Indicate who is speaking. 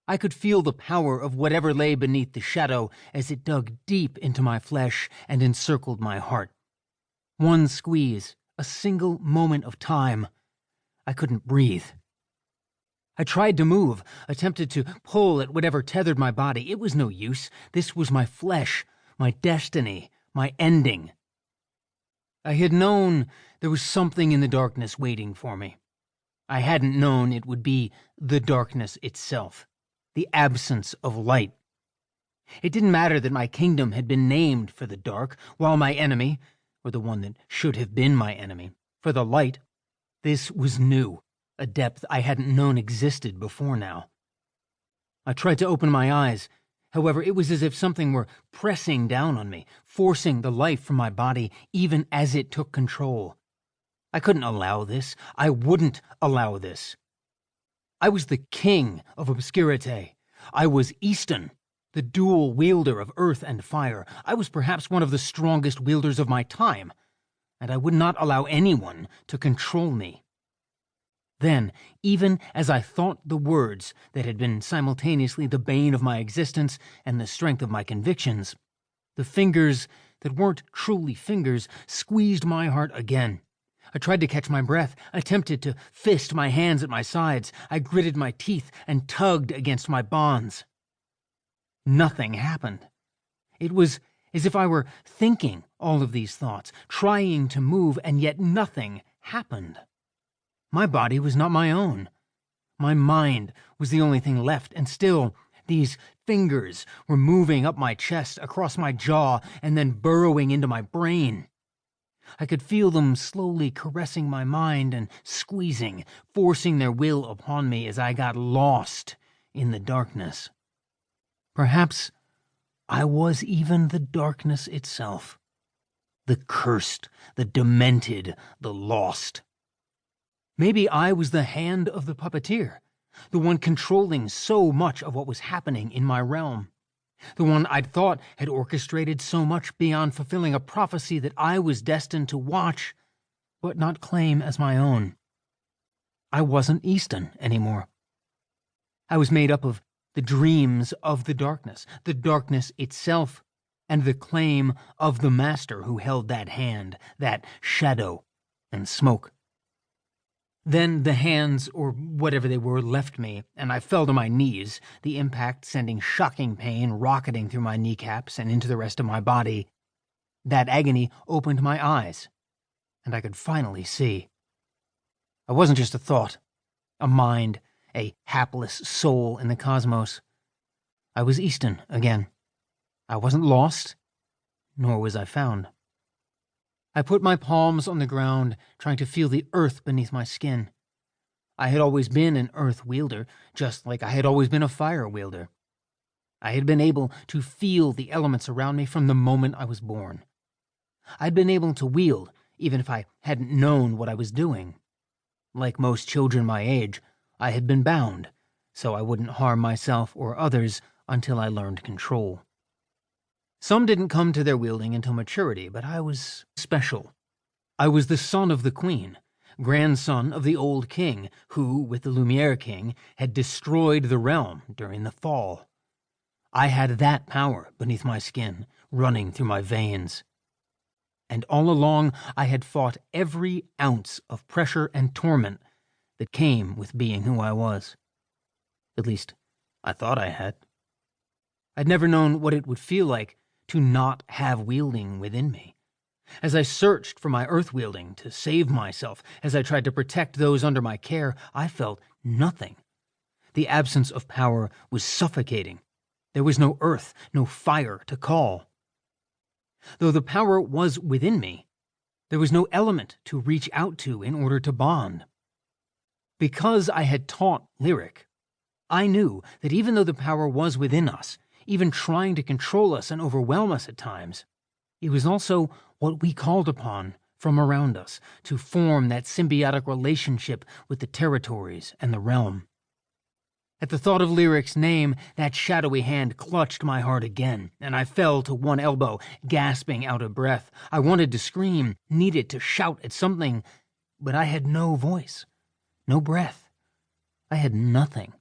Speaker 1: I could feel the power of whatever lay beneath the shadow as it dug deep into my flesh and encircled my heart. One squeeze, a single moment of time. I couldn't breathe. I tried to move, attempted to pull at whatever tethered my body. It was no use. This was my flesh, my destiny, my ending. I had known there was something in the darkness waiting for me. I hadn't known it would be the darkness itself, the absence of light. It didn't matter that my kingdom had been named for the dark, while my enemy, or the one that should have been my enemy, for the light. This was new, a depth I hadn't known existed before now. I tried to open my eyes. However, it was as if something were pressing down on me, forcing the life from my body even as it took control. I couldn't allow this. I wouldn't allow this. I was the king of Obscurité. I was Easton, the dual wielder of earth and fire. I was perhaps one of the strongest wielders of my time, and I would not allow anyone to control me. Then, even as I thought the words that had been simultaneously the bane of my existence and the strength of my convictions, the fingers that weren't truly fingers squeezed my heart again. I tried to catch my breath, attempted to fist my hands at my sides. I gritted my teeth and tugged against my bonds. Nothing happened. It was as if I were thinking all of these thoughts, trying to move, and yet nothing happened. My body was not my own. My mind was the only thing left, and still, these fingers were moving up my chest, across my jaw, and then burrowing into my brain. I could feel them slowly caressing my mind and squeezing, forcing their will upon me as I got lost in the darkness. Perhaps I was even the darkness itself. The cursed, the demented, the lost. Maybe I was the hand of the puppeteer, the one controlling so much of what was happening in my realm, the one I'd thought had orchestrated so much beyond fulfilling a prophecy that I was destined to watch, but not claim as my own. I wasn't Easton anymore. I was made up of the dreams of the darkness itself, and the claim of the master who held that hand, that shadow and smoke. Then the hands, or whatever they were, left me, and I fell to my knees, the impact sending shocking pain rocketing through my kneecaps and into the rest of my body. That agony opened my eyes, and I could finally see. I wasn't just a thought, a mind, a hapless soul in the cosmos. I was Easton again. I wasn't lost, nor was I found. I put my palms on the ground, trying to feel the earth beneath my skin. I had always been an earth wielder, just like I had always been a fire wielder. I had been able to feel the elements around me from the moment I was born. I'd been able to wield, even if I hadn't known what I was doing. Like most children my age, I had been bound, so I wouldn't harm myself or others until I learned control. Some didn't come to their wielding until maturity, but I was special. I was the son of the queen, grandson of the old king, who, with the Lumière king, had destroyed the realm during the fall. I had that power beneath my skin, running through my veins. And all along I had fought every ounce of pressure and torment that came with being who I was. At least, I thought I had. I'd never known what it would feel like to not have wielding within me. As I searched for my earth-wielding to save myself, as I tried to protect those under my care, I felt nothing. The absence of power was suffocating. There was no earth, no fire to call. Though the power was within me, there was no element to reach out to in order to bond. Because I had taught Lyric, I knew that even though the power was within us, even trying to control us and overwhelm us at times, it was also what we called upon from around us to form that symbiotic relationship with the territories and the realm. At the thought of Lyric's name, that shadowy hand clutched my heart again, and I fell to one elbow, gasping out of breath. I wanted to scream, needed to shout at something, but I had no voice, no breath. I had nothing.